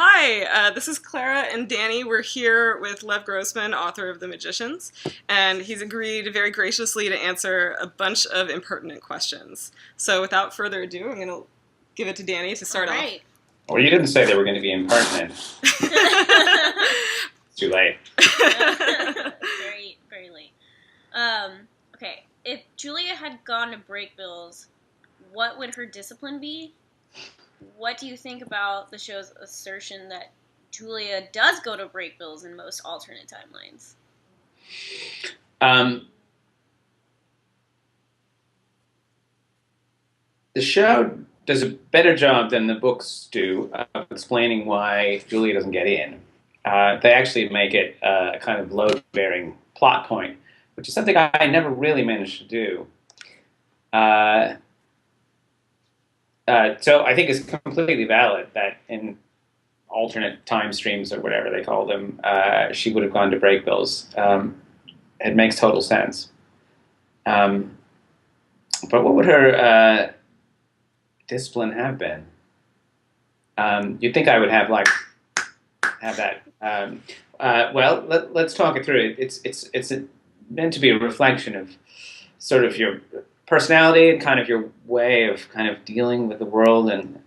Hi, this is Clara and Dani. We're here with Lev Grossman, author of The Magicians, and he's agreed very graciously to answer a bunch of impertinent questions. So without further ado, I'm going to give it to Dani to start off. Well, you didn't say they were going to be impertinent. It's too late. Very late. Okay, if Julia had gone to Breakbills, what would her discipline be? What do you think about the show's assertion that Julia does go to Breakbills in most alternate timelines? The show does a better job than the books do of explaining why Julia doesn't get in. They actually make it a kind of load-bearing plot point, which is something I never really managed to do. So I think it's completely valid that in alternate time streams or whatever they call them, she would have gone to Breakbills. It makes total sense. But what would her discipline have been? You'd think I would have that. Well, let's talk it through. It's meant to be a reflection of sort of your personality and kind of your way of kind of dealing with the world and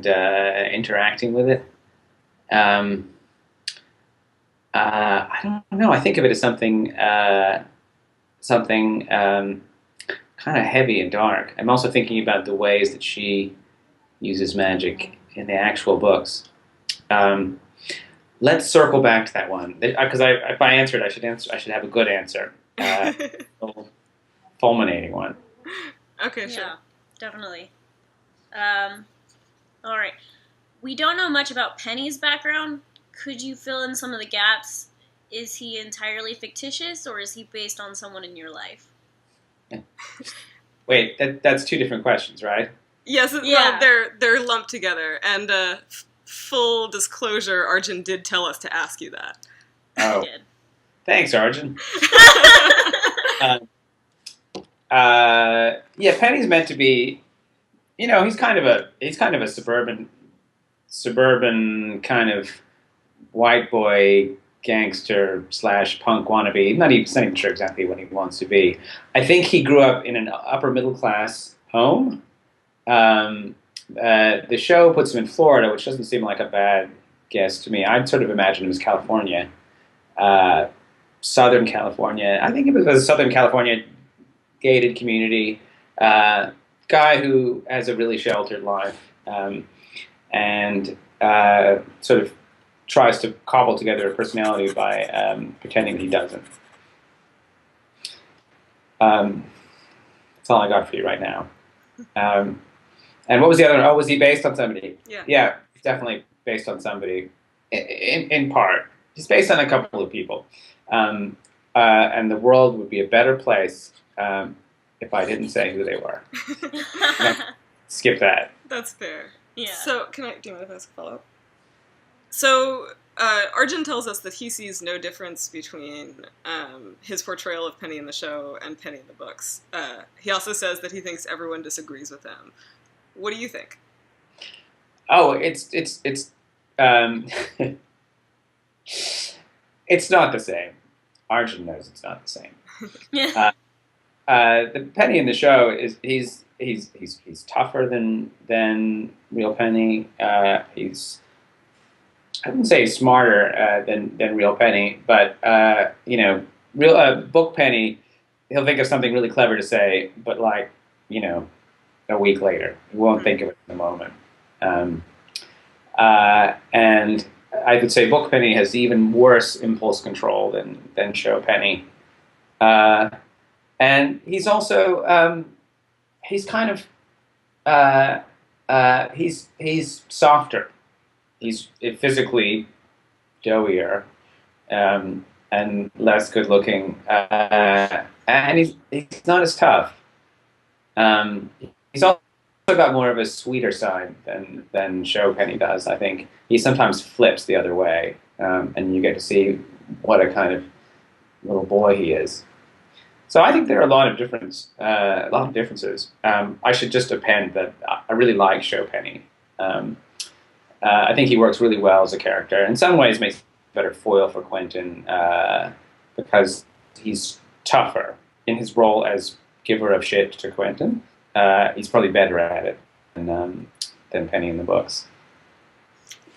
interacting with it. I don't know. I think of it as something kind of heavy and dark. I'm also thinking about the ways that she uses magic in the actual books. Let's circle back to that one because if I answer it, I should have a good answer, a fulminating one. Okay, sure. Yeah, definitely. All right. We don't know much about Penny's background. Could you fill in some of the gaps? Is he entirely fictitious, or is he based on someone in your life? Wait, that's two different questions, right? Yes, Yeah. well, they're lumped together, and full disclosure, Arjun did tell us to ask you that. Oh, I did. thanks, Arjun. Yeah, Penny's meant to be, he's kind of a suburban kind of white boy gangster / punk wannabe. I'm not even sure exactly what he wants to be. I think he grew up in an upper middle class home. The show puts him in Florida, which doesn't seem like a bad guess to me. I'd sort of imagine him as California, Southern California. I think it was a Southern California gated community, guy who has a really sheltered life, and sort of tries to cobble together a personality by pretending he doesn't. That's all I got for you right now. And what was the other one? Oh, was he based on somebody? Yeah, definitely based on somebody. In part, he's based on a couple of people, and the world would be a better place if I didn't say who they were. Skip that. That's fair. Yeah. So, do you mind if I ask a follow-up? So, Arjun tells us that he sees no difference between his portrayal of Penny in the show and Penny in the books. He also says that he thinks everyone disagrees with him. What do you think? Oh, it's it's not the same. Arjun knows it's not the same. Yeah. The Penny in the show is he's tougher than real Penny. I wouldn't say he's smarter than real Penny, but real book Penny, he'll think of something really clever to say, but a week later, he won't think of it in the moment. And I would say book Penny has even worse impulse control than show Penny. And he's also he's kind of he's softer. He's physically doughier and less good looking, and he's not as tough. He's also got more of a sweeter side than show Penny does. I think he sometimes flips the other way, and you get to see what a kind of little boy he is. So I think there are a lot of differences. I should just append that I really like show Penny. I think he works really well as a character. In some ways, makes a better foil for Quentin because he's tougher in his role as giver of shit to Quentin. He's probably better at it than Penny in the books.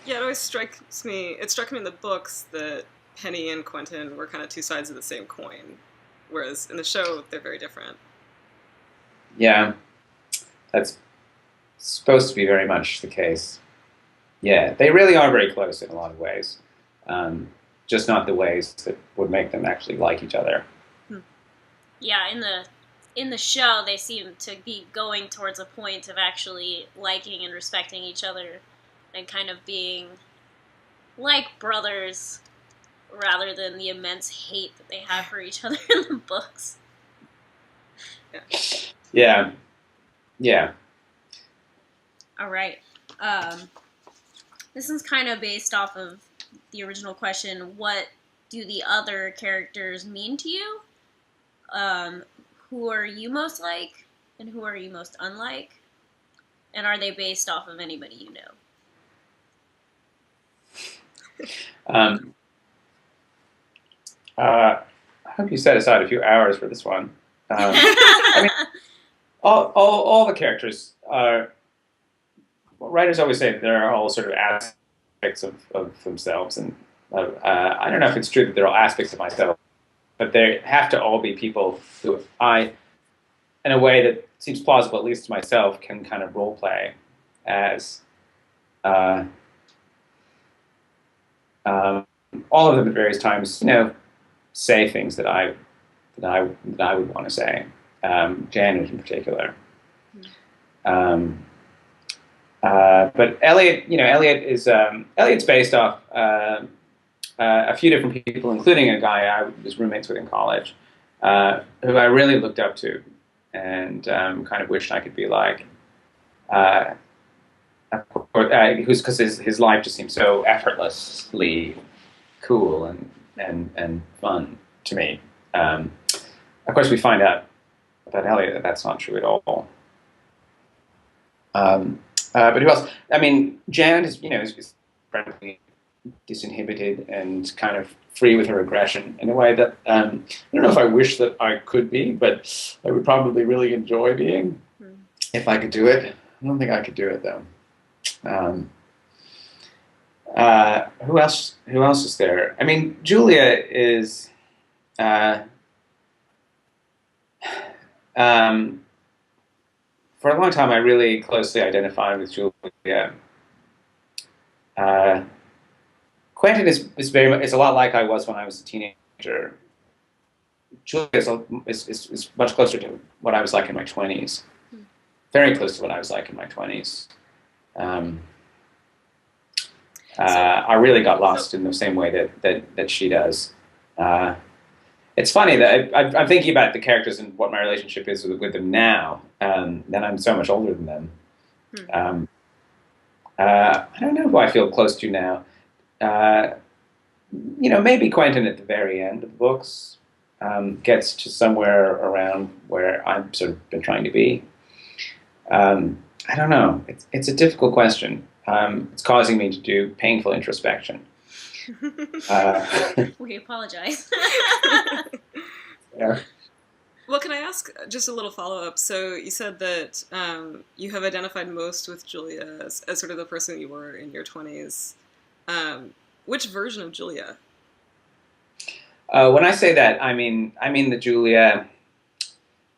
Yeah, it always strikes me. It struck me in the books that Penny and Quentin were kind of two sides of the same coin, whereas in the show they're very different. Yeah, that's supposed to be very much the case. Yeah, they really are very close in a lot of ways, just not the ways that would make them actually like each other. Yeah, in the show, they seem to be going towards a point of actually liking and respecting each other, and kind of being like brothers, rather than the immense hate that they have for each other in the books. Yeah. Yeah. All right. This is kind of based off of the original question, what do the other characters mean to you? Who are you most like, and who are you most unlike? And are they based off of anybody you know? I hope you set aside a few hours for this one. I mean, all the characters are. Writers always say they're all sort of aspects of themselves, and I don't know if it's true that they're all aspects of myself, but they have to all be people who I, in a way that seems plausible, at least to myself, can kind of role play as. All of them at various times, say things that I would want to say. Janet in particular. But Elliot is Elliot's based off a few different people, including a guy I was roommates with in college, who I really looked up to and kind of wished I could be like. Because his life just seemed so effortlessly cool and fun to me. Of course, we find out about Elliot that that's not true at all. But who else? I mean, Jan is frankly disinhibited and kind of free with her aggression in a way that I don't know if I wish that I could be, but I would probably really enjoy being if I could do it. I don't think I could do it though. Who else? Who else is there? I mean, Julia is. For a long time, I really closely identified with Julia. Quentin is very much, it's a lot like I was when I was a teenager. Julia is much closer to what I was like in my 20s. Very close to what I was like in my 20s. I really got lost in the same way that she does. It's funny that I'm thinking about the characters and what my relationship is with them now. Then I'm so much older than them. I don't know who I feel close to now. Maybe Quentin at the very end of the books gets to somewhere around where I've sort of been trying to be. I don't know. It's a difficult question. It's causing me to do painful introspection. We apologize. Yeah. Well, can I ask just a little follow-up? So you said that you have identified most with Julia as sort of the person you were in your 20s. Which version of Julia? When I say that, I mean the Julia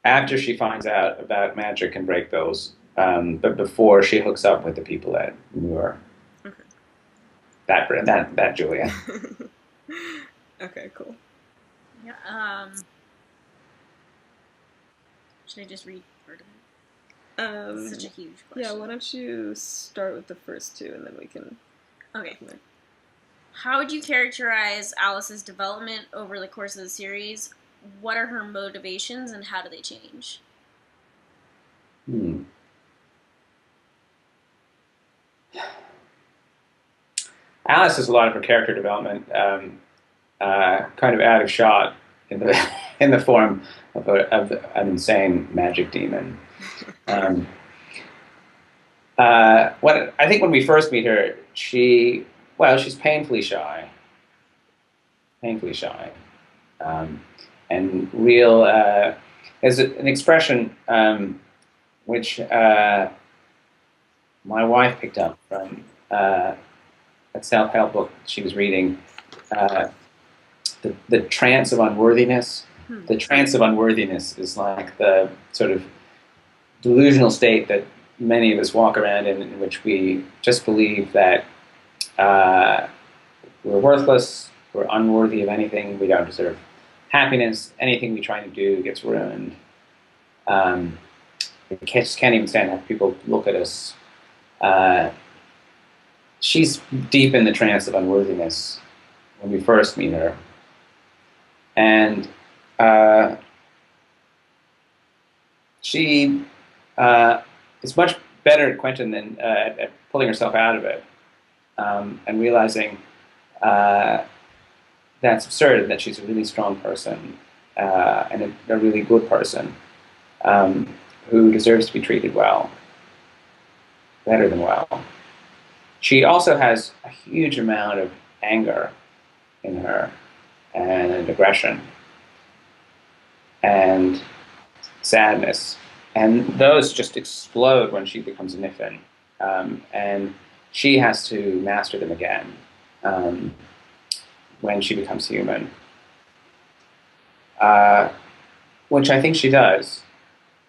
after she finds out about magic and break bills, but before she hooks up with the people at Muir. Okay. That Julia. Okay, cool. Yeah. Should I just read part of it? Such a huge question. Yeah, why don't you start with the first two and then we can... Okay. How would you characterize Alice's development over the course of the series? What are her motivations and how do they change? Alice has a lot of her character development kind of out of shot in the form of an insane magic demon. I think when we first meet her, she's painfully shy, painfully shy, and real. There's an expression which my wife picked up from a self-help book she was reading, the trance of unworthiness. The trance of unworthiness is like the sort of delusional state that many of us walk around in which we just believe that we're worthless, we're unworthy of anything, we don't deserve happiness, anything we try to do gets ruined. We just can't even stand to have people look at us. She's deep in the trance of unworthiness when we first meet her. And she is much better at Quentin than at pulling herself out of it and realizing that's absurd, that she's a really strong person and a really good person who deserves to be treated well, better than well. She also has a huge amount of anger in her and aggression and sadness. And those just explode when she becomes a Niffin. And she has to master them again when she becomes human. Which I think she does.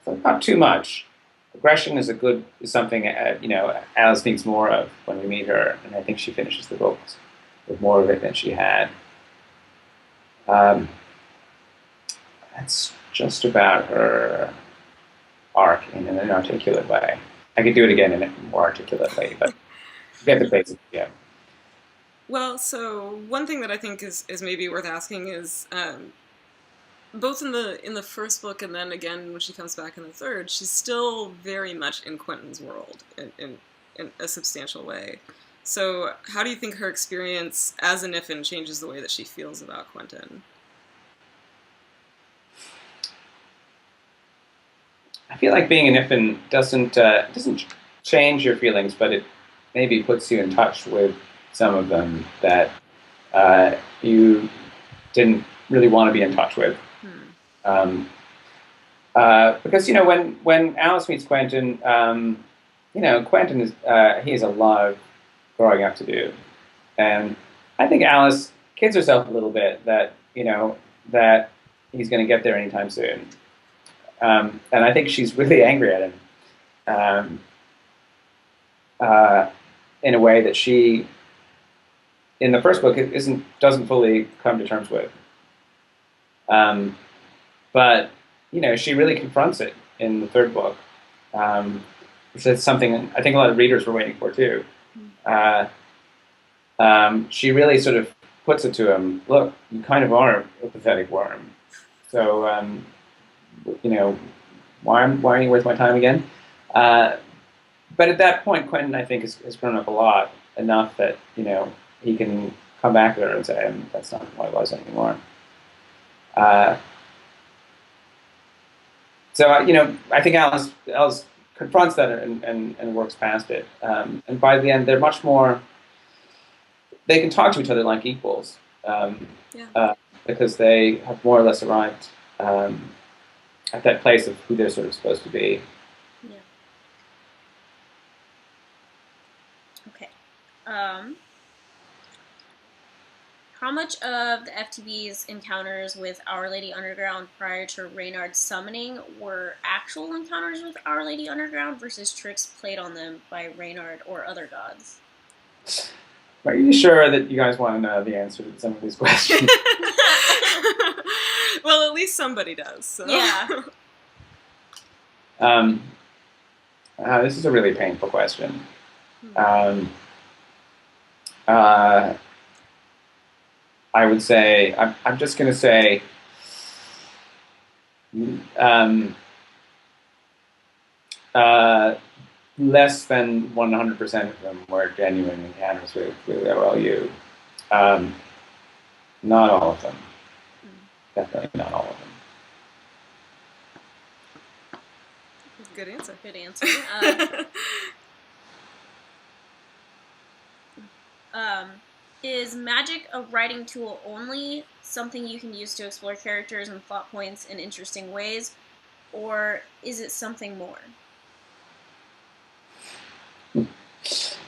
Not too much. Aggression is something Alice needs more of when we meet her, and I think she finishes the books with more of it than she had. That's just about her arc in an inarticulate way. I could do it again in a more articulate way, but you get the basic, yeah. Well, so one thing that I think is maybe worth asking is both in the first book and then again when she comes back in the third, she's still very much in Quentin's world in a substantial way. So how do you think her experience as a Niffin changes the way that she feels about Quentin? I feel like being a Niffin doesn't change your feelings, but it maybe puts you in touch with some of them that you didn't really want to be in touch with. Because when Alice meets Quentin, Quentin is he has a lot of growing up to do, and I think Alice kids herself a little bit that that he's going to get there anytime soon, and I think she's really angry at him in a way that she in the first book doesn't fully come to terms with. But she really confronts it in the third book, which is something I think a lot of readers were waiting for too. She really sort of puts it to him: look, you kind of are a pathetic worm. So, why are you worth my time again? But at that point, Quentin, I think, has grown up a lot, enough that he can come back to her and say, "That's not who I was anymore." So I think Alice confronts that and works past it. And by the end, they're much more. They can talk to each other like equals, because they have more or less arrived at that place of who they're sort of supposed to be. Yeah. Okay. How much of the FTB's encounters with Our Lady Underground prior to Reynard's summoning were actual encounters with Our Lady Underground versus tricks played on them by Reynard or other gods? Are you sure that you guys want to know the answer to some of these questions? Well, at least somebody does. So. Yeah. This is a really painful question. I would say, I'm just going to say, less than 100% of them were genuine encounters with OLU. Not all of them. Definitely not all of them. Good answer. Good answer. Um, is magic a writing tool only, something you can use to explore characters and plot points in interesting ways, or is it something more?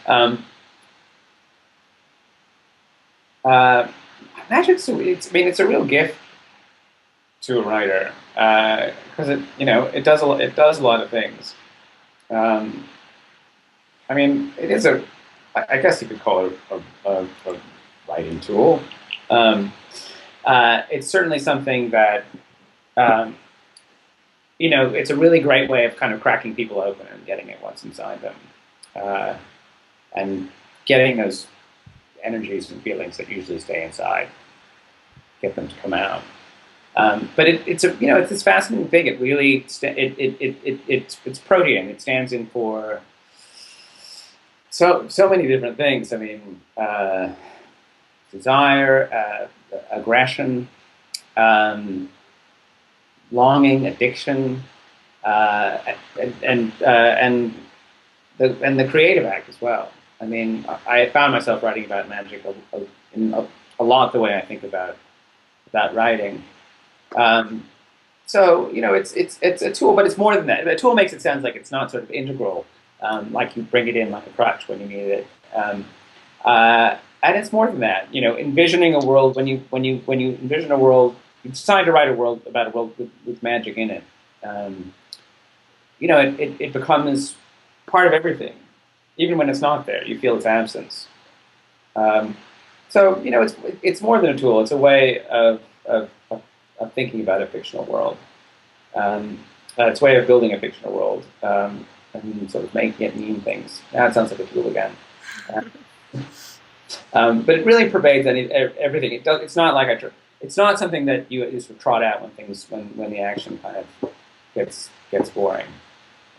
Um, uh, Magic's it's a real gift to a writer because it does a lot of things. Um, I mean, it is I guess you could call it a writing tool. Um, it's certainly something that um, it's a really great way of kind of cracking people open and getting at what's inside them, uh, and getting those energies and feelings that usually stay inside, get them to come out. But it's this fascinating thing. It really it's protean. It stands in for so many different things. I mean, desire, aggression, um, longing, addiction, uh, and the creative act as well. I mean, I found myself writing about magic a lot the way I think about writing. Um, so it's a tool, but it's more than that. A tool makes it sound like it's not sort of integral, like you bring it in like a crutch when you need it. And it's more than that. Envisioning a world when you envision a world, you decide to write about a world with magic in it. It becomes part of everything, even when it's not there. You feel its absence. So it's more than a tool. It's a way of thinking about a fictional world. It's a way of building a fictional world and sort of making it mean things. Now it sounds like a tool again. But it really pervades everything. It's not like it's not something that you just trot out when the action kind of gets boring.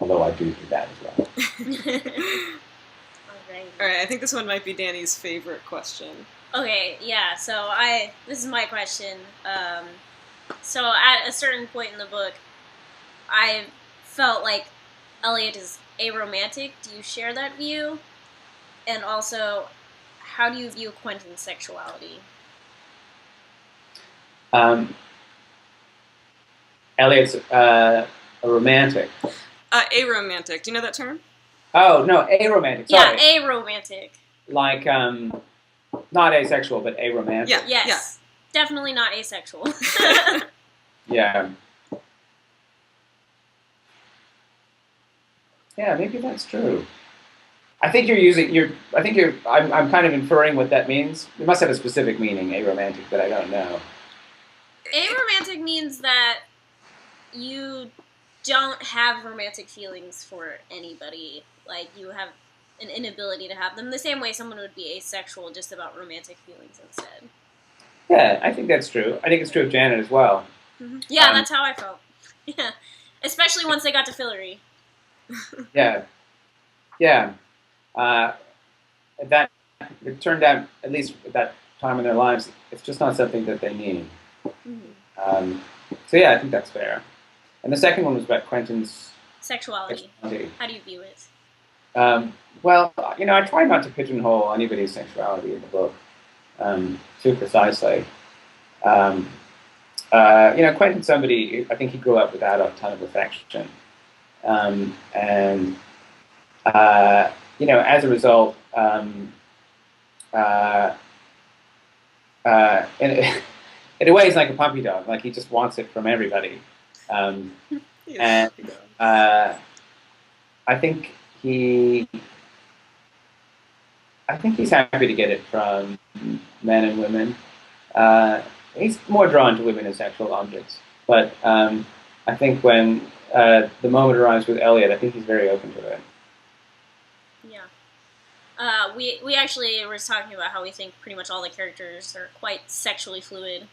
Although I do that as well. All right, I think this one might be Danny's favorite question. Okay, yeah. So this is my question. So at a certain point in the book, I felt like Elliot is aromantic. Do you share that view? And also, how do you view Quentin's sexuality? Elliot's a romantic. Aromantic. Do you know that term? Oh no, aromantic. Sorry. Yeah, aromantic. Like not asexual, but aromantic. Yeah. Yes. Yeah. Definitely not asexual. Yeah. Yeah, maybe that's true. I think I'm kind of inferring what that means. It must have a specific meaning, aromantic, that I don't know. Aromantic means that you don't have romantic feelings for anybody. Like, you have an inability to have them, the same way someone would be asexual just about romantic feelings instead. Yeah, I think that's true. I think it's true of Janet as well. Mm-hmm. Yeah, that's how I felt. Yeah, especially once they got to Fillory. Yeah. That it turned out, at least at that time in their lives, it's just not something that they need. Mm-hmm. So yeah, I think that's fair. And the second one was about Quentin's sexuality. How do you view it? Well, I try not to pigeonhole anybody's sexuality in the book too precisely. Quentin's somebody, I think he grew up without a ton of affection. And as a result, in a way, he's like a puppy dog. Like, he just wants it from everybody. And I think he's happy to get it from men and women. He's more drawn to women as sexual objects. But I think when the moment arrives with Elliot, I think he's very open to it. Yeah. We actually were talking about how we think pretty much all the characters are quite sexually fluid.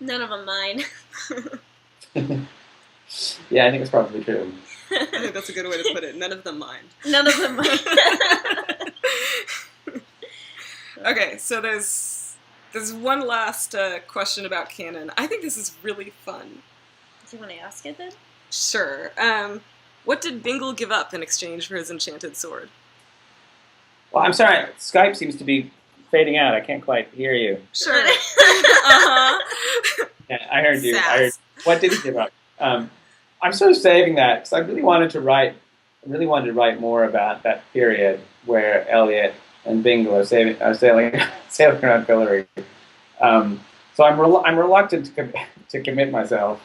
None of them mind. Yeah, I think it's probably true. I think that's a good way to put it. None of them mind. None of them mind. Okay, so there's one last question about canon. I think this is really fun. Do you want to ask it then? Sure. What did Bingle give up in exchange for his enchanted sword? Well, I'm sorry. Skype seems to be fading out. I can't quite hear you. Sure. Uh-huh. Yeah, I heard you. I heard. Sass. What did you give up? I'm sort of saving that because I really wanted to write. I really wanted to write more about that period where Elliot and Bingle are sailing around Fillory. So I'm reluctant to commit myself.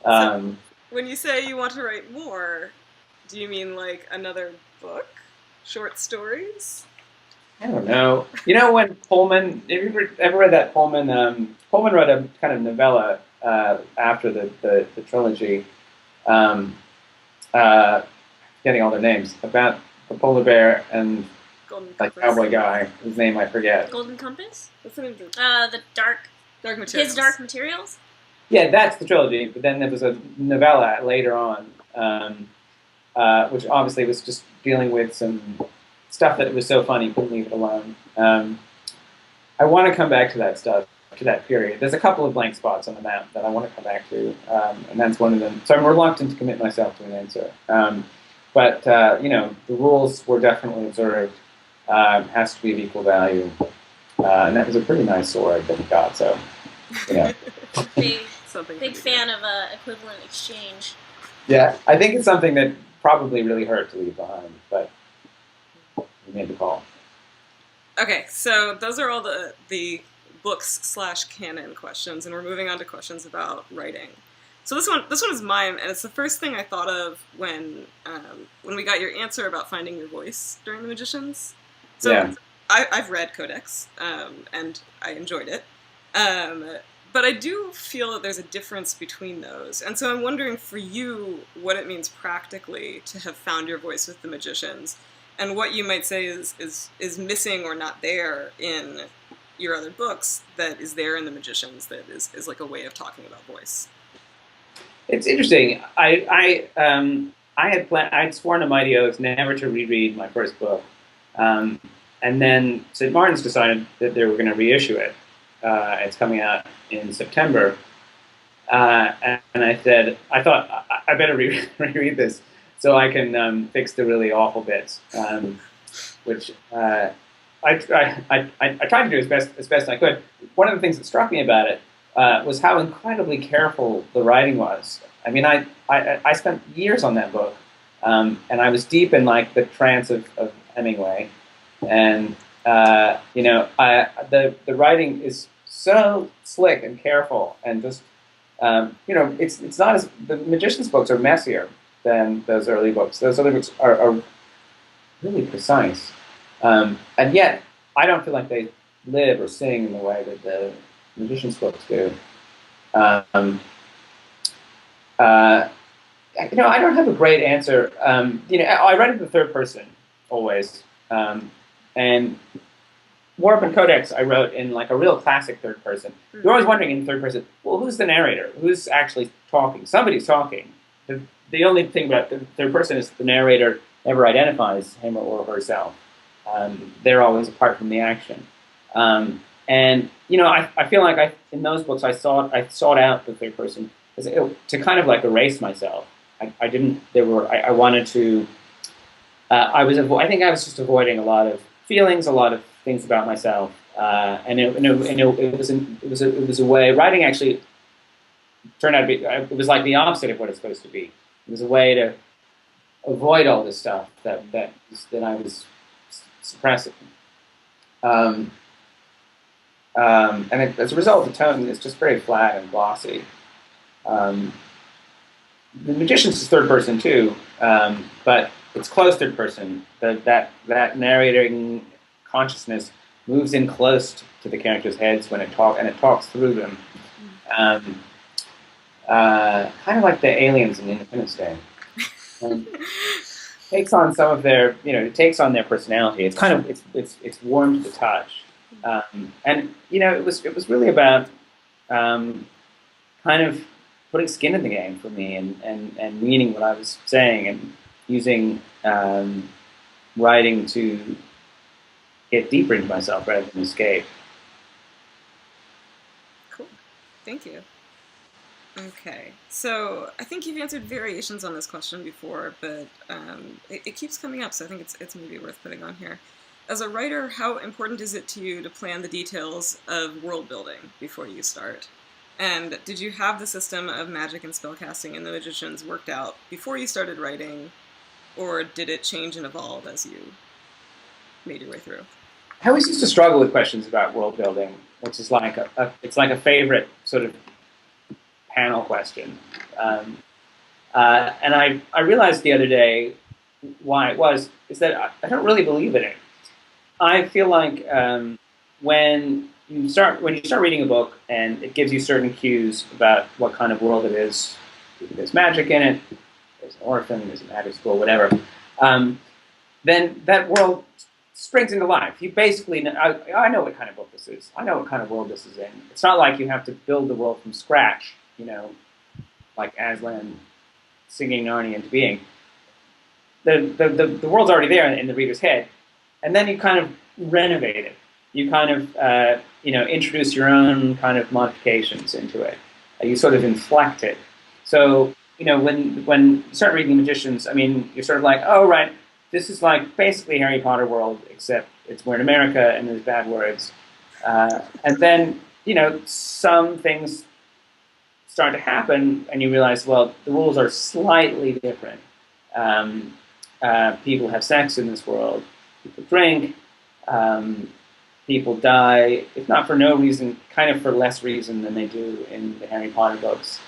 So, when you say you want to write more, do you mean like another book? Short stories? I don't know. You know when Pullman? Have you ever read that Pullman? Pullman wrote a kind of novella after the trilogy. Getting all their names about the polar bear and like cowboy guy whose name I forget. Golden Compass? What's the name? The Dark Materials. His Dark Materials? Yeah, that's the trilogy. But then there was a novella later on, which obviously was just dealing with some stuff that was so funny, couldn't leave it alone. I want to come back to that stuff, to that period. There's a couple of blank spots on the map that I want to come back to, and that's one of them. So I'm reluctant to commit myself to an answer. But the rules were definitely observed. Has to be of equal value, and that was a pretty nice sword that we got. So, big fan of equivalent exchange. Yeah, I think it's something that probably really hurt to leave behind, but we made the call. Okay, so those are all the books/canon questions, and we're moving on to questions about writing. So this one is mine, and it's the first thing I thought of when we got your answer about finding your voice during The Magicians. So yeah. I've read Codex, and I enjoyed it, but I do feel that there's a difference between those, and so I'm wondering for you what it means practically to have found your voice with The Magicians, and what you might say is missing or not there in your other books that is there in The Magicians that is like a way of talking about voice. It's interesting. I'd sworn to mighty oaths never to reread my first book, and then St. Martin's decided that they were going to reissue it. It's coming out in September, and I thought I better reread this so I can fix the really awful bits, which I tried to do as best I could. One of the things that struck me about it was how incredibly careful the writing was. I mean, I spent years on that book, and I was deep in like the trance of Hemingway, and the writing is so slick and careful, and just it's not as the Magician's books are messier than those early books. Those other books are really precise, and yet I don't feel like they live or sing in the way that the Magician's books do. I don't have a great answer. I write in the third person always, and Warp and Codex I wrote in like a real classic third person. You're always wondering in third person, well, who's the narrator? Who's actually talking? Somebody's talking. The only thing about the third person is the narrator never identifies him or herself. They're always apart from the action. And I feel like in those books I sought out the third person to kind of like erase myself. I wanted to. I think I was just avoiding a lot of feelings, a lot of things about myself, and it was a way. Writing actually turned out to be. It was like the opposite of what it's supposed to be. It was a way to avoid all this stuff that I was suppressing. And as a result, the tone is just very flat and glossy. The Magician's is third person too, but it's close third person. That narrating consciousness moves in close to the characters' heads when it talks through them. Kind of like the aliens in Independence Day. Takes on some of their, it takes on their personality. It's kind of it's warm to the touch. And it was really about kind of putting skin in the game for me and meaning what I was saying and using writing to get deeper into myself rather than escape. Cool. Thank you. Okay, so I think you've answered variations on this question before, but it keeps coming up, so I think it's maybe worth putting on here. as a writer, how important is it to you to plan the details of world building before you start? And did you have the system of magic and spellcasting and the magicians worked out before you started writing, or did it change and evolve as you made your way through? I always used to struggle with questions about world building, which is like it's like a favorite sort of panel question. And I realized the other day why it was, is that I don't really believe in it. I feel like when you start reading a book and it gives you certain cues about what kind of world it is, there's magic in it, there's an orphan, there's a magic school, whatever, then that world springs into life. You basically know, I know what kind of book this is. I know what kind of world this is in. It's not like you have to build the world from scratch, you know, like Aslan singing Narnia into being. The world's already there in the reader's head, and then you kind of renovate it. You kind of introduce your own kind of modifications into it. You sort of inflect it. So when you start reading The Magicians, I mean, you're sort of like, oh right, this is like basically Harry Potter world, except we're in America and there's bad words, and then some things start to happen, and you realize, well, the rules are slightly different. People have sex in this world. People drink. People die, if not for no reason, kind of for less reason than they do in the Harry Potter books.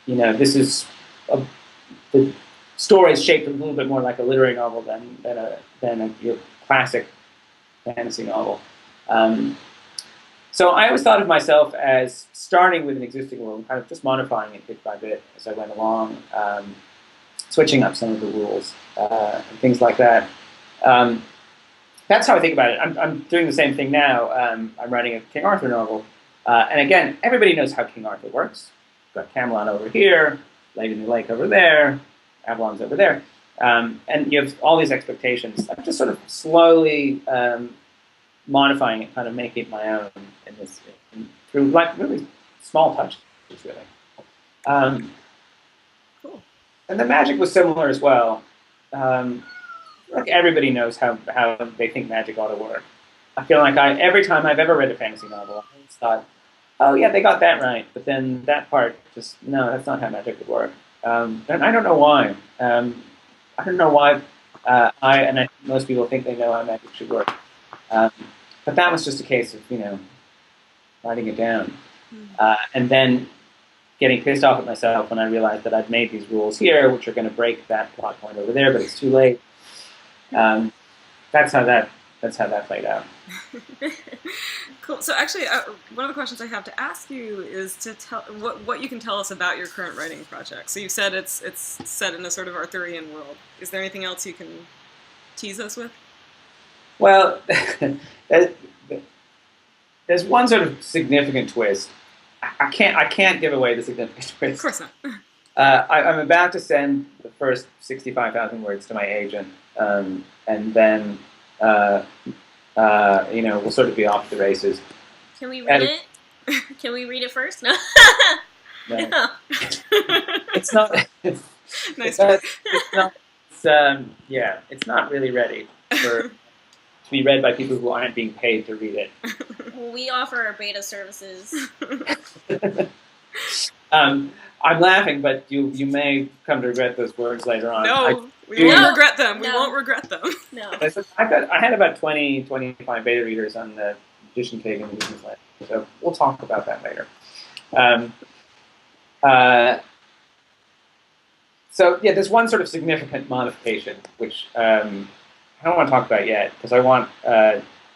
This is the story is shaped a little bit more like a literary novel than your classic fantasy novel. So I always thought of myself as starting with an existing world and kind of just modifying it bit by bit as I went along, switching up some of the rules and things like that. That's how I think about it. I'm doing the same thing now. I'm writing a King Arthur novel. And again, everybody knows how King Arthur works. You've got Camelot over here, Lady in the Lake over there, Avalon's over there. And you have all these expectations. I'm just sort of slowly modifying it, kind of making it my own through like really small touches, really. Cool. And the magic was similar as well. Like everybody knows how they think magic ought to work. I feel like every time I've ever read a fantasy novel, I always thought, oh yeah, they got that right, but then that part no, that's not how magic would work. And I don't know why. I don't know why I think most people think they know how magic should work. But that was just a case of, writing it down. And then getting pissed off at myself when I realized that I'd made these rules here, which are going to break that plot point over there, but it's too late. That's how that played out. Cool. So actually, one of the questions I have to ask you is to tell what you can tell us about your current writing project. So you've said it's set in a sort of Arthurian world. Is there anything else you can tease us with? Well, there's one sort of significant twist. I can't give away the significant twist. Of course not. I'm about to send the first 65,000 words to my agent, and then we'll sort of be off to the races. Can we read it? Can we read it first? No. No. It's not. Nice. It's not really ready to be read by people who aren't being paid to read it. Well, we offer our beta services. I'm laughing, but you may come to regret those words later on. No, we won't regret them. We won't regret them. No. I had about 25 beta readers on the Magician Cave and the Magician's Land, so we'll talk about that later. So yeah, there's one sort of significant modification, which I don't want to talk about yet, because I want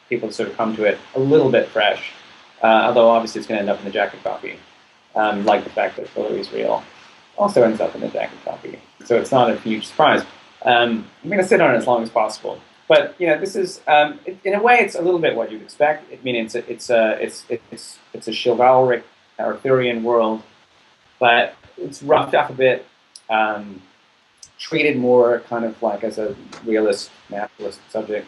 people to sort of come to it a little bit fresh, although obviously it's going to end up in the jacket copy. Like the fact that Hillary's real also ends up in the jacket copy, so it's not a huge surprise. I'm going to sit on it as long as possible, but this is in a way it's a little bit what you'd expect. I mean, it's a chivalric Arthurian world, but it's roughed up a bit, treated more kind of like as a realist, naturalist subject.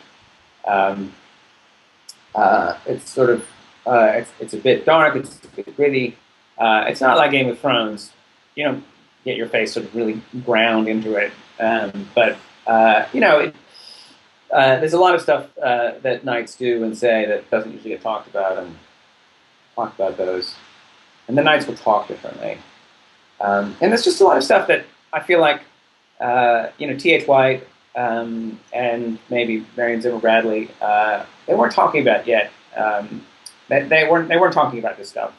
It's sort of it's a bit dark, it's a bit gritty. It's not like Game of Thrones. You don't get your face sort of really ground into it. But there's a lot of stuff that knights do and say that doesn't usually get talked about, and talk about those. And the knights will talk differently. And there's just a lot of stuff that I feel like, T.H. White and maybe Marion Zimmer Bradley, they weren't talking about yet. They weren't talking about this stuff.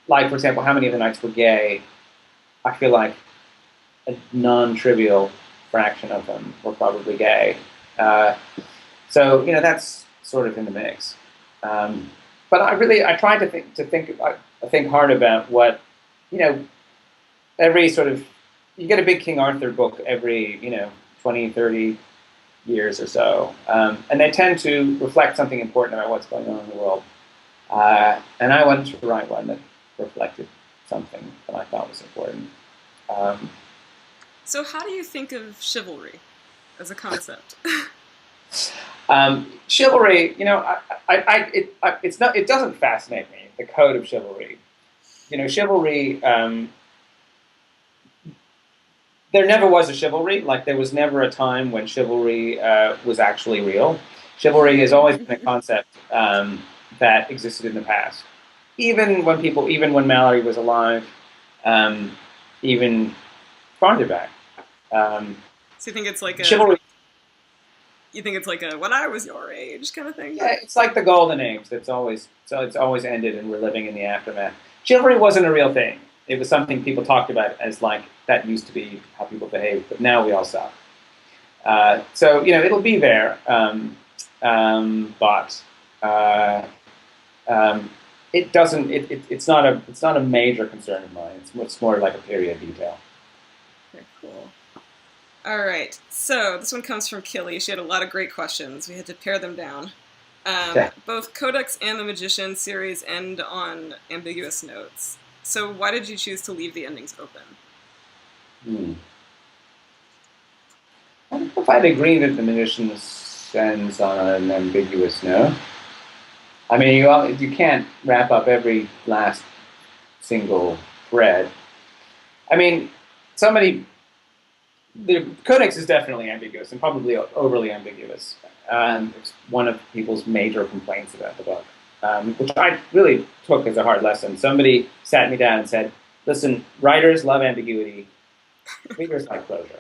Like, for example, how many of the knights were gay? I feel like a non-trivial fraction of them were probably gay. So that's sort of in the mix. But I tried to think hard about what, every sort of, you get a big King Arthur book every 20, 30 years or so, and they tend to reflect something important about what's going on in the world. And I wanted to write one that reflected something that I thought was important. So how do you think of chivalry as a concept? Chivalry, it doesn't fascinate me, the code of chivalry. Chivalry, there never was a chivalry. Like, there was never a time when chivalry was actually real. Chivalry has always been a concept that existed in the past. Even when Mallory was alive, even farther back. So you think it's like chivalry? You think it's like a when I was your age kind of thing? Yeah, it's like the golden age. It's always ended, and we're living in the aftermath. Chivalry wasn't a real thing. It was something people talked about as like that used to be how people behaved, but now we all suck. So it'll be there, but it doesn't. It's not a major concern of mine. It's more like a period detail. Okay, cool. All right, so this one comes from Killy. She had a lot of great questions. We had to pare them down. Okay. Both Codex and the Magician series end on ambiguous notes. So why did you choose to leave the endings open? I don't know if I'd agree that the Magician ends on an ambiguous note. I mean, you can't wrap up every last single thread. I mean, the Codex is definitely ambiguous, and probably overly ambiguous. It's one of people's major complaints about the book, which I really took as a hard lesson. Somebody sat me down and said, listen, writers love ambiguity, readers like closure.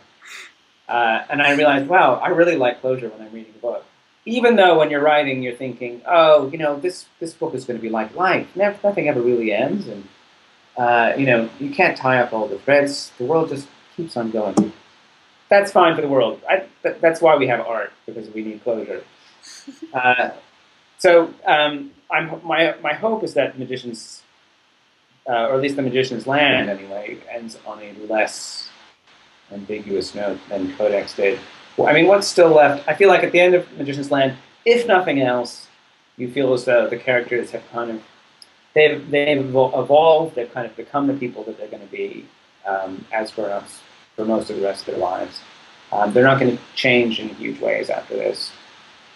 And I realized, wow, I really like closure when I'm reading a book. Even though when you're writing, you're thinking, oh, this book is going to be like life. Nothing ever really ends, and you can't tie up all the threads. The world just keeps on going. That's fine for the world. That's why we have art, because we need closure. So my hope is that Magician's, or at least the Magician's Land anyway, ends on a less ambiguous note than Codex did. I mean, what's still left? I feel like at the end of Magician's Land, if nothing else, you feel as though the characters have they've evolved. They've kind of become the people that they're going to be as grown-ups for most of the rest of their lives. They're not going to change in huge ways after this.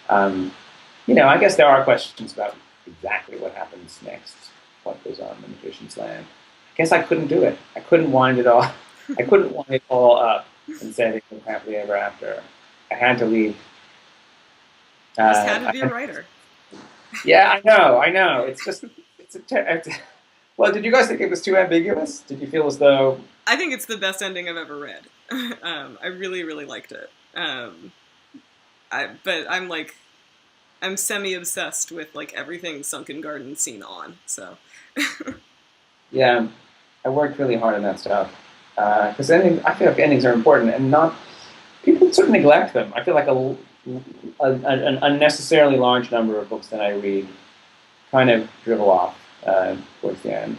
I guess there are questions about exactly what happens next, what goes on in the Magician's Land. I guess I couldn't do it. I couldn't wind it all. I couldn't wind it all up and say they live happily ever after. I had to leave. You just had to be a writer. Yeah, I know. It's just, well, did you guys think it was too ambiguous? Did you feel as though... I think it's the best ending I've ever read. I really, really liked it. But I'm semi-obsessed with like everything Sunken Garden seen on, so... Yeah, I worked really hard on that stuff. Because I feel like endings are important, and people sort of neglect them. I feel like an unnecessarily large number of books that I read kind of dribble off towards the end.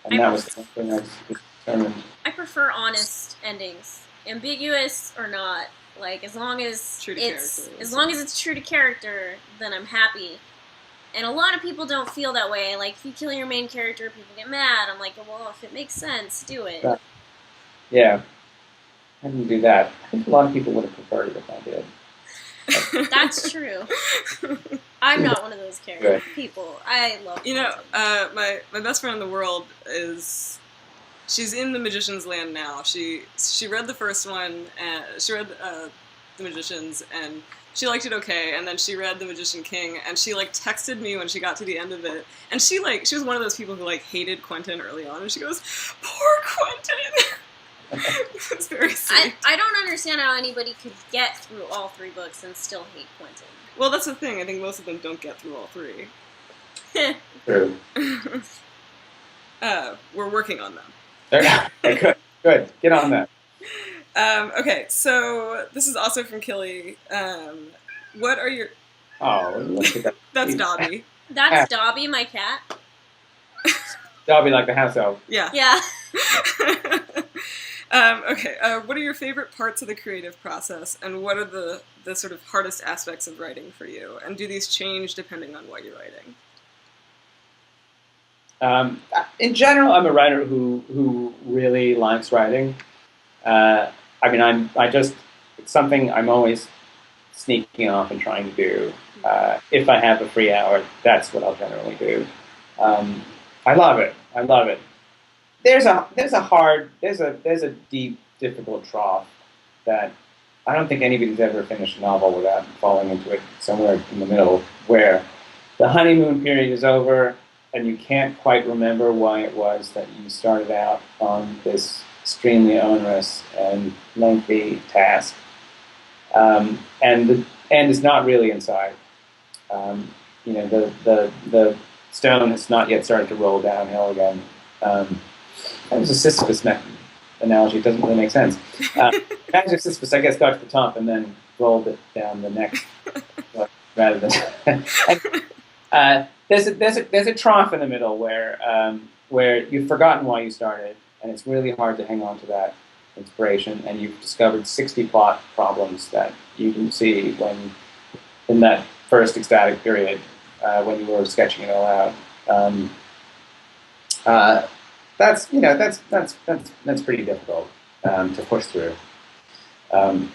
And that was something I was determined. I prefer honest endings, ambiguous or not. Like as long as it's true to character, then I'm happy. And a lot of people don't feel that way. Like if you kill your main character, people get mad. I'm like, well, if it makes sense, do it. Yeah, I didn't do that. I think a lot of people would have preferred it if I did. That's true. I'm not one of those people. I love my best friend in the world is she's in the Magician's Land now. She read the first one, and she read the Magicians, and she liked it okay. And then she read The Magician King, and she like texted me when she got to the end of it. And she was one of those people who like hated Quentin early on, and she goes, "Poor Quentin." It's very sweet. I don't understand how anybody could get through all 3 books and still hate Quentin. Well, that's the thing. I think most of them don't get through all 3. True. We're working on them. Good. Get on that. Okay, so this is also from Killy. What are your... Oh, look at that. That's Dobby. That's Dobby, my cat. Dobby like the house elf. Yeah. Yeah. Okay, what are your favorite parts of the creative process, and what are the sort of hardest aspects of writing for you? And do these change depending on what you're writing? In general, I'm a writer who really likes writing. It's something I'm always sneaking off and trying to do. If I have a free hour, that's what I'll generally do. I love it. There's a deep, difficult trough that I don't think anybody's ever finished a novel without falling into it somewhere in the middle, where the honeymoon period is over and you can't quite remember why it was that you started out on this extremely onerous and lengthy task, and the end is not really in sight. The stone has not yet started to roll downhill again. That was a Sisyphus analogy. It doesn't really make sense. Imagine if Sisyphus, I guess, got to the top and then rolled it down the next, rather than. There's a trough in the middle where you've forgotten why you started, and it's really hard to hang on to that inspiration, and you've discovered 60 plot problems that you didn't see when in that first ecstatic period when you were sketching it all out. That's pretty difficult to push through. And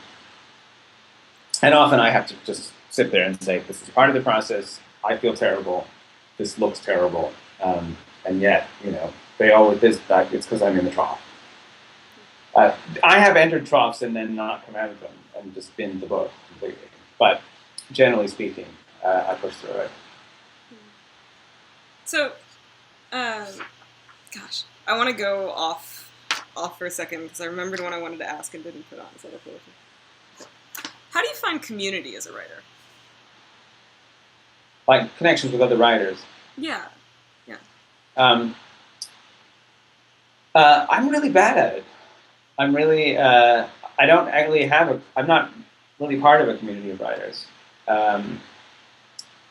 often I have to just sit there and say, this is part of the process. I feel terrible. This looks terrible. And yet, they always, it's because I'm in the trough. I have entered troughs and then not come out of them and just binned the book completely. But generally speaking, I push through it. So, gosh, I want to go off for a second because I remembered what I wanted to ask and didn't put on. Is that okay with you? How do you find community as a writer? Like connections with other writers? Yeah. I'm really bad at it. I'm really, I don't actually I'm not really part of a community of writers. I'm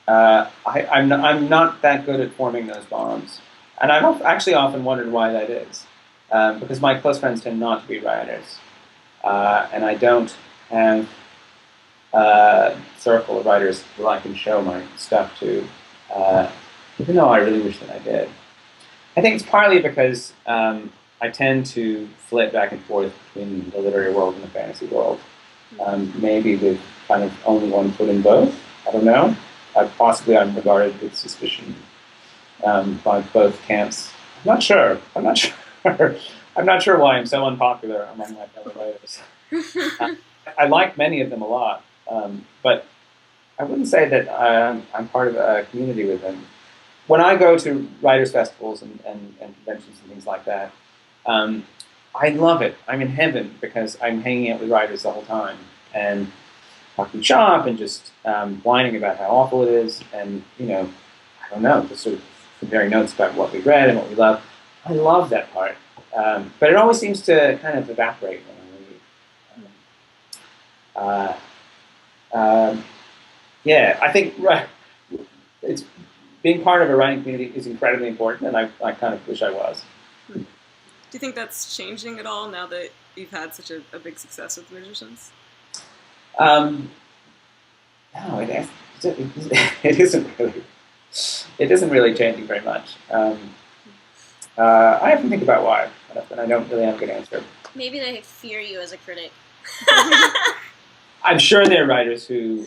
not that good at forming those bonds. And I've actually often wondered why that is. Because my close friends tend not to be writers. And I don't have a circle of writers who I can show my stuff to, even though I really wish that I did. I think it's partly because I tend to flit back and forth between the literary world and the fantasy world. Maybe with kind of only one foot in both. I don't know. Possibly I'm regarded with suspicion by both camps. I'm not sure. I'm not sure why I'm so unpopular among my fellow writers. I like many of them a lot, but I wouldn't say that I'm part of a community with them. When I go to writers' festivals and conventions and things like that, I love it. I'm in heaven because I'm hanging out with writers the whole time and talking shop and just whining about how awful it is, and I don't know, just sort of comparing notes about what we read and what we love. I love that part, but it always seems to kind of evaporate when I leave. I think it's being part of a writing community is incredibly important, and I kind of wish I was. Do you think that's changing at all now that you've had such a big success with Magicians? No, it isn't really. It isn't really changing very much. I have to think about why, but I don't really have a good answer. Maybe they fear you as a critic. I'm sure there are writers who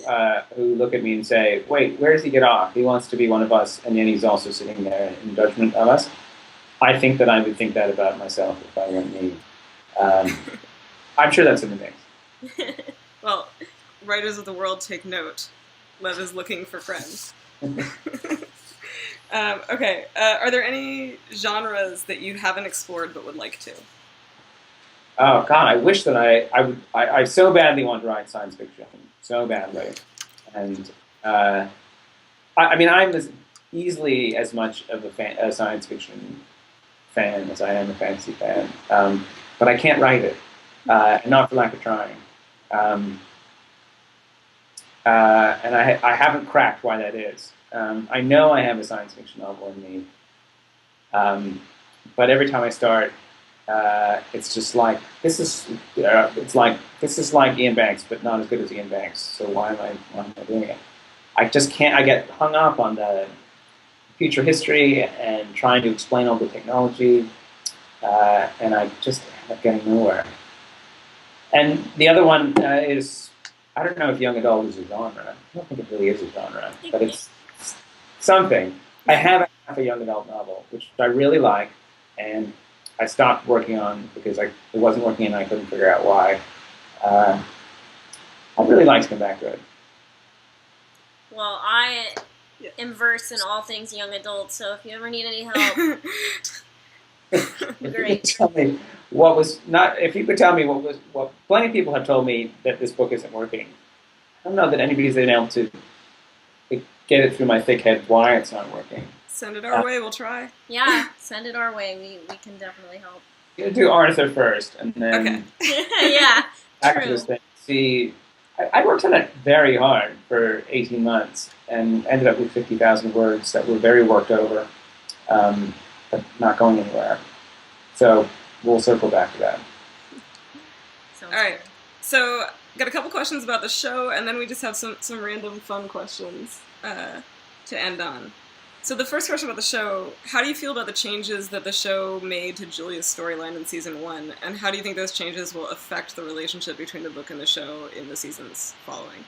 look at me and say, "Wait, where does he get off? He wants to be one of us, and yet he's also sitting there in judgment of us." I think that I would think that about myself if I weren't me. I'm sure that's in the mix. Well, writers of the world take note. Lev is looking for friends. Okay, are there any genres that you haven't explored but would like to? Oh God, I wish that I would. I so badly want to write science fiction, so badly, and I mean, I'm as easily as much of a science fiction fan as I am a fantasy fan, but I can't write it, and not for lack of trying. Um, and I haven't cracked why that is. I know I have a science fiction novel in me, but every time I start, it's just like this is like Ian Banks, but not as good as Ian Banks. So why am I doing it? I just can't. I get hung up on the future history and trying to explain all the technology, and I just end up getting nowhere. And the other one is, I don't know if young adult is a genre. I don't think it really is a genre, but it's something. I have a young adult novel, which I really like, and I stopped working on because it wasn't working and I couldn't figure out why. I'd really like to come back to it. Well, I am versed in all things young adult, so if you ever need any help, great. Tell me what was not. If you could tell me what plenty of people have told me that this book isn't working. I don't know that anybody's been able to get it through my thick head why it's not working. Send it our way. We'll try. Yeah, send it our way. We can definitely help. I'm gonna do Arthur first, and then Yeah, back to this thing. See, I worked on it very hard for 18 months and ended up with 50,000 words that were very worked over, but not going anywhere. So we'll circle back to that. All right. So got a couple questions about the show, and then we just have some random fun questions to end on. So the first question about the show, how do you feel about the changes that the show made to Julia's storyline in season 1, and how do you think those changes will affect the relationship between the book and the show in the seasons following?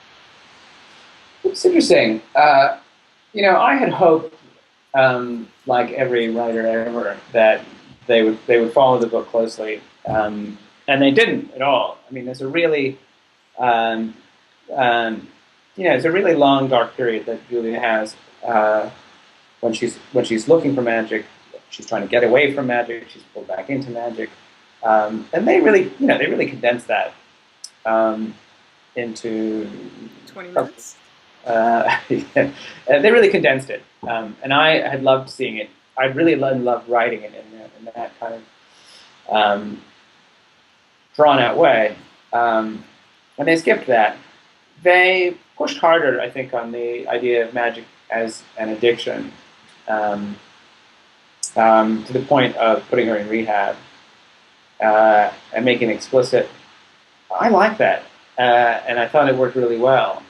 It's interesting. I had hoped, like every writer ever, that they would follow the book closely, and they didn't at all. I mean, there's a really it's a really long dark period that Julia has. When she's looking for magic, she's trying to get away from magic. She's pulled back into magic, and they really condensed that into 20 minutes. Yeah. They really condensed it, and I had loved seeing it. I really loved writing it in that kind of drawn out way. And they skipped that. They pushed harder, I think, on the idea of magic as an addiction. To the point of putting her in rehab and making it explicit. I like that, and I thought it worked really well.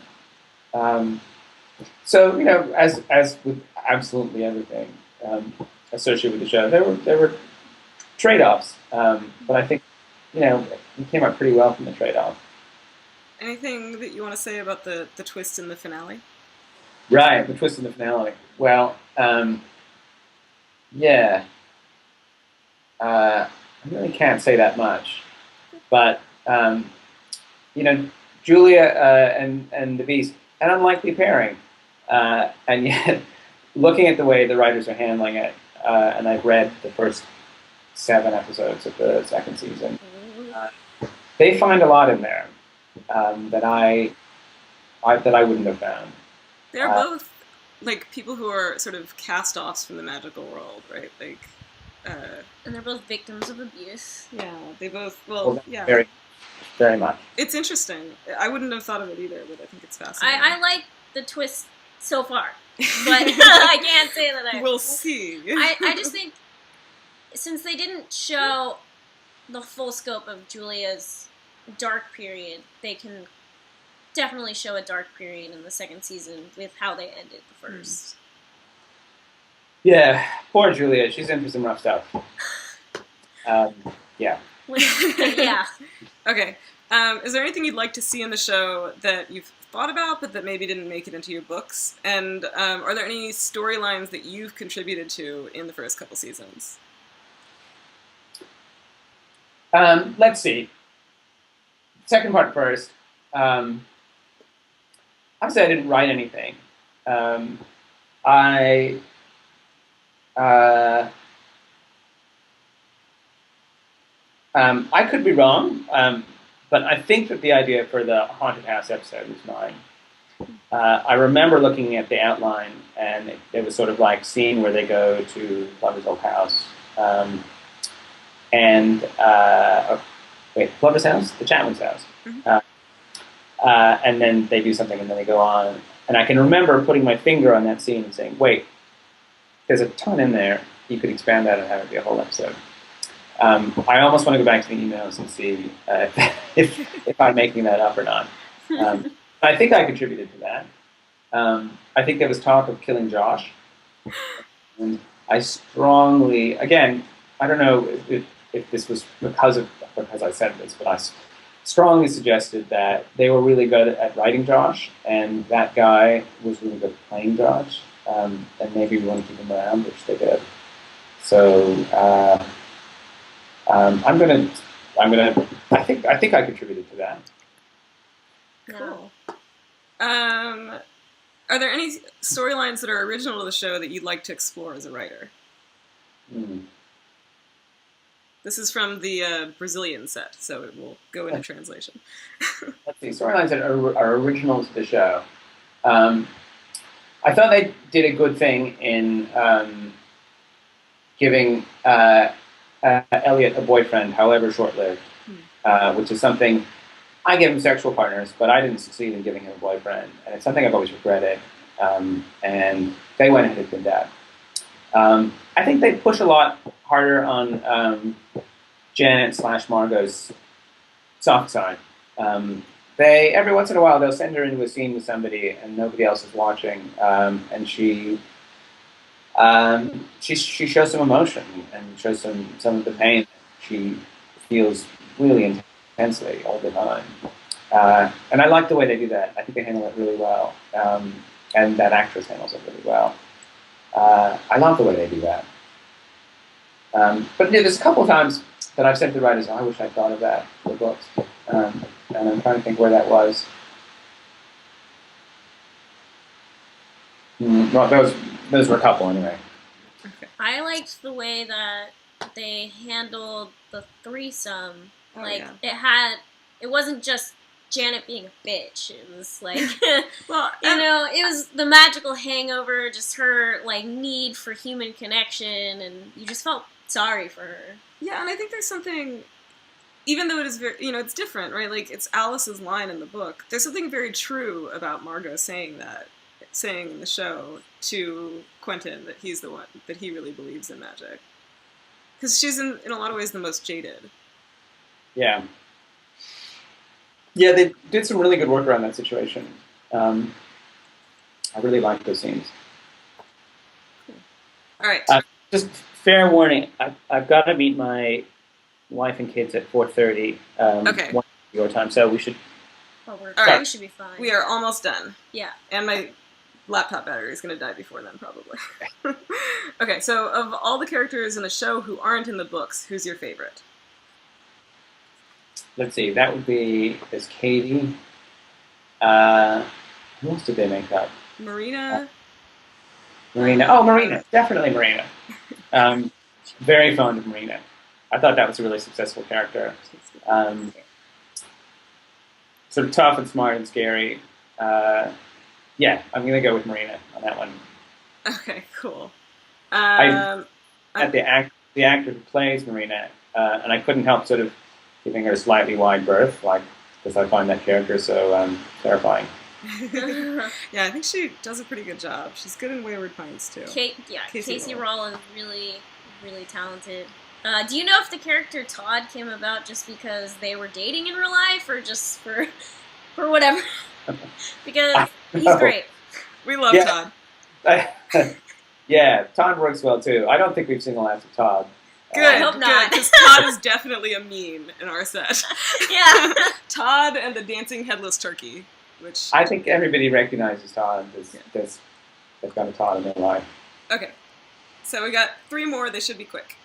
So as with absolutely everything associated with the show, there were trade-offs, but I think it came out pretty well from the trade-off. Anything that you want to say about the twist in the finale? Right, the twist in the finale. Well, yeah. I really can't say that much. But, Julia and the Beast, an unlikely pairing. And yet, looking at the way the writers are handling it, and I've read the first 7 episodes of the second season, they find a lot in there that I wouldn't have found. They're both like people who are sort of cast-offs from the magical world, right? Like, and they're both victims of abuse. Yeah, they both. Well, yeah, very, very much. It's interesting. I wouldn't have thought of it either, but I think it's fascinating. I like the twist so far, but I can't say that I. We'll see. I just think since they didn't show the full scope of Julia's dark period, they can definitely show a dark period in the second season with how they ended the first. Yeah, poor Julia. She's in for some rough stuff. Yeah. Yeah. Okay. Is there anything you'd like to see in the show that you've thought about but that maybe didn't make it into your books? And are there any storylines that you've contributed to in the first couple seasons? Let's see. Second part first. Obviously, I didn't write anything. I I could be wrong, but I think that the idea for the haunted house episode was mine. I remember looking at the outline, and it was sort of like scene where they go to Glover's old house, Glover's house, the Chapman's house, and then they do something, and then they go on. And I can remember putting my finger on that scene and saying, "Wait, there's a ton in there. You could expand that and have it be a whole episode." I almost want to go back to the emails and see if I'm making that up or not. I think I contributed to that. I think there was talk of killing Josh. And I strongly, again, I don't know if this was because I said this, but I strongly suggested that they were really good at writing Josh, and that guy was really good at playing Josh, and maybe we want to keep him around, which they did. So I think I contributed to that. Cool. Are there any storylines that are original to the show that you'd like to explore as a writer? This is from the Brazilian set, so it will go into translation. Let's see, storylines that are original to the show. I thought they did a good thing in giving Elliot a boyfriend, however short-lived, which is something I gave him sexual partners, but I didn't succeed in giving him a boyfriend, and it's something I've always regretted. And they went ahead and did that. I think they push a lot harder on Janet/Margot's soft side. They every once in a while they'll send her into a scene with somebody and nobody else is watching, and she shows some emotion and shows some of the pain she feels really intensely all the time. And I like the way they do that. I think they handle it really well, and that actress handles it really well. I love the way they do that. But there's a couple of times that I've said to the writers, "Oh, I wish I'd thought of that for the books," and I'm trying to think where that was. Well, those were a couple anyway. Okay. I liked the way that they handled the threesome. It wasn't just Janet being a bitch. It was like, well, it was the magical hangover, just her like need for human connection, and you just felt sorry for her. Yeah, and I think there's something, even though it is very, it's different, right? Like, it's Alice's line in the book. There's something very true about Margot saying in the show to Quentin that he's the one, that he really believes in magic. Because she's in a lot of ways the most jaded. Yeah. Yeah, they did some really good work around that situation. I really liked those scenes. Cool. All right. Just fair warning, I've got to meet my wife and kids at 4:30. Okay. Your time, so we should. All right, we should be fine. We are almost done. Yeah. And my laptop battery is going to die before then, probably. Okay, so of all the characters in the show who aren't in the books, who's your favorite? Let's see, that would be Katie. Who else did they make up? Marina. Marina. Oh, Marina. Definitely Marina. Very fond of Marina. I thought that was a really successful character. Sort of tough and smart and scary. Yeah, I'm going to go with Marina on that one. Okay, cool. The actor who plays Marina, and I couldn't help sort of giving her a slightly wide berth, because I find that character so terrifying. Yeah, I think she does a pretty good job. She's good in Wayward Pines, too. Casey Rawlins, really, really talented. Do you know if the character Todd came about just because they were dating in real life, or just for whatever? Because he's great. We love Todd. Yeah, Todd works well, too. I don't think we've seen the last of Todd. Good, I hope not. Because Todd is definitely a meme in our set. Yeah. Todd and the dancing headless turkey, which... I think everybody recognizes Todd. They've got a Todd in their life. Okay. So we got 3 more. They should be quick.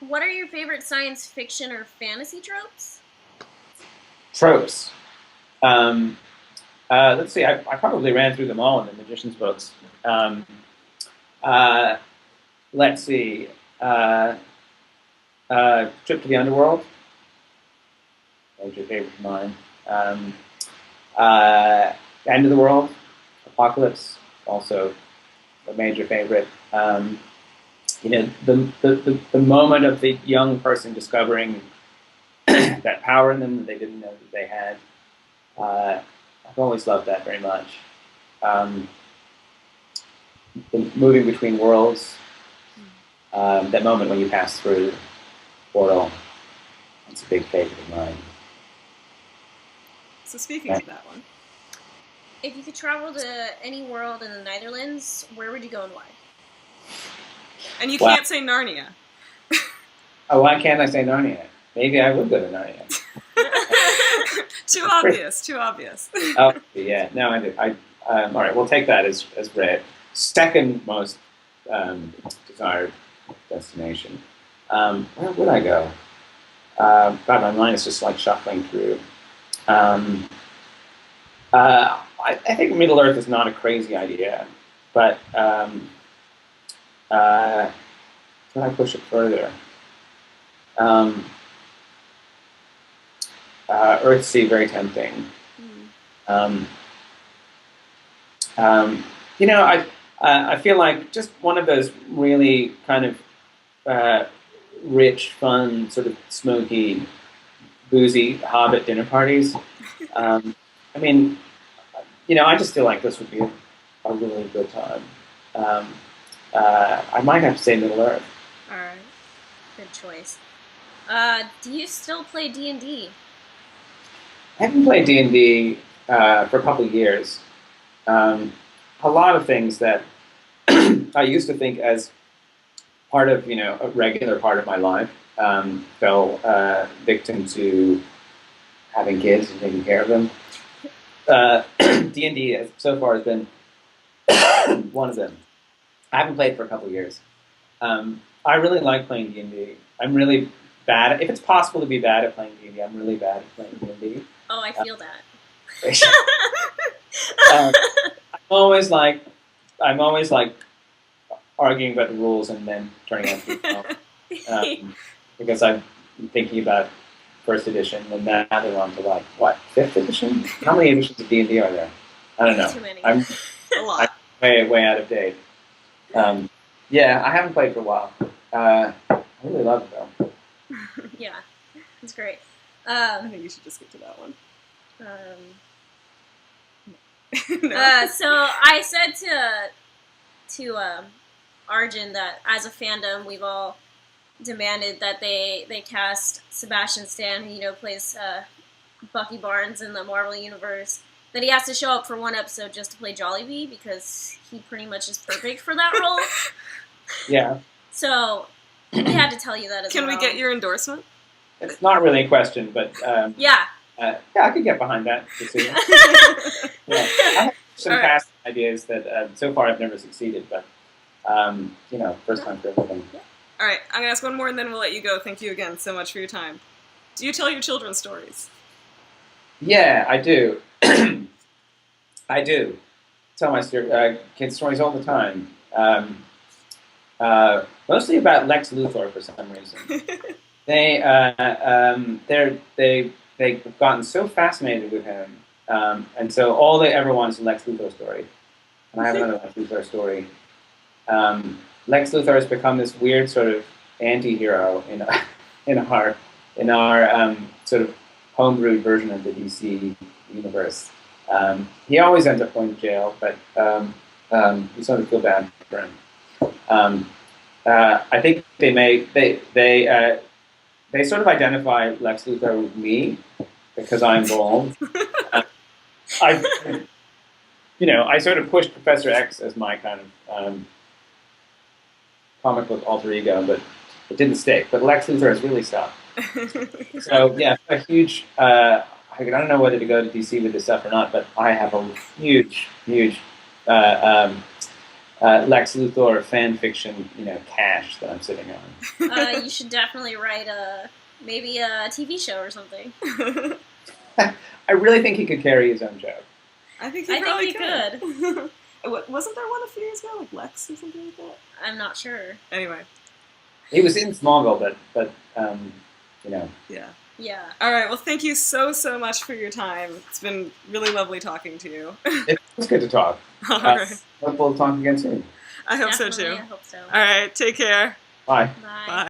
What are your favorite science fiction or fantasy tropes? Tropes. Let's see. I probably ran through them all in the Magician's books. Uh, let's see. Trip to the Underworld. Major favorite of mine. End of the World. Apocalypse. Also a major favorite. The moment of the young person discovering that power in them that they didn't know that they had. I've always loved that very much. The moving between worlds, that moment when you pass through the portal, that's a big favorite of mine. So speaking of that one. If you could travel to any world in the Netherlands, where would you go and why? And you can't say Narnia. Oh, why can't I say Narnia? Maybe I would go to Narnia. Too obvious. Oh, yeah. No, I do. All right, we'll take that as read. Second most desired destination. Where would I go? God, my mind is just like shuffling through. I think Middle Earth is not a crazy idea, but can I push it further? Earthsea, very tempting. I feel like just one of those really kind of rich, fun, sort of smoky, boozy Hobbit dinner parties. I just feel like this would be a really good time. I might have to say Middle Earth. All right, good choice. Do you still play D&D? I haven't played D&D for a couple of years. A lot of things that I used to think as part of, a regular part of my life fell victim to having kids and taking care of them. D&D so far has been one of them. I haven't played for a couple of years. I really like playing D&D. I'm really bad if it's possible to be bad at playing D&D, I'm really bad at playing D&D. Oh, I feel that. I'm always like arguing about the rules and then turning out to be because I'm thinking about first edition and now they're on to fifth edition? How many editions of D&D are there? I don't know. Too many. I'm way out of date. I haven't played for a while. I really love it though. Yeah, it's great. I think you should just get to that one. No. So I said to Arjun that as a fandom, we've all demanded that they cast Sebastian Stan, who plays Bucky Barnes in the Marvel Universe, that he has to show up for one episode just to play Jollibee because he pretty much is perfect for that role. Yeah. So we had to tell you that as well. Can we get your endorsement? It's not really a question, but yeah. I could get behind that decision. I have some past ideas that so far I've never succeeded, but first time for everything. All right, I'm gonna ask one more, and then we'll let you go. Thank you again so much for your time. Do you tell your children stories? Yeah, I do. I do. Tell my kids stories all the time. Mostly about Lex Luthor for some reason. They've gotten so fascinated with him, and so all they ever want is a Lex Luthor story. And I have another Lex Luthor story. Lex Luthor has become this weird sort of anti-hero in our sort of homebrewed version of the DC universe. He always ends up going to jail, but we sort of feel bad for him. I think they sort of identify Lex Luthor with me because I'm bald. I sort of pushed Professor X as my kind of comic book alter ego, but it didn't stick. But Lex Luthor has really stuck. So yeah, a huge. I don't know whether to go to DC with this stuff or not, but I have a huge Lex Luthor fan fiction, cache that I'm sitting on. You should definitely write maybe a TV show or something. I really think he could carry his own joke. I think he could. Wasn't there one a few years ago, like Lex or something like that? I'm not sure. Anyway. He was in Smallville, but Yeah. Yeah. All right. Well, thank you so much for your time. It's been really lovely talking to you. It was good to talk. All right. Hope we'll talk again soon. I hope so Definitely, too. I hope so. All right. Take care. Bye. Bye. Bye.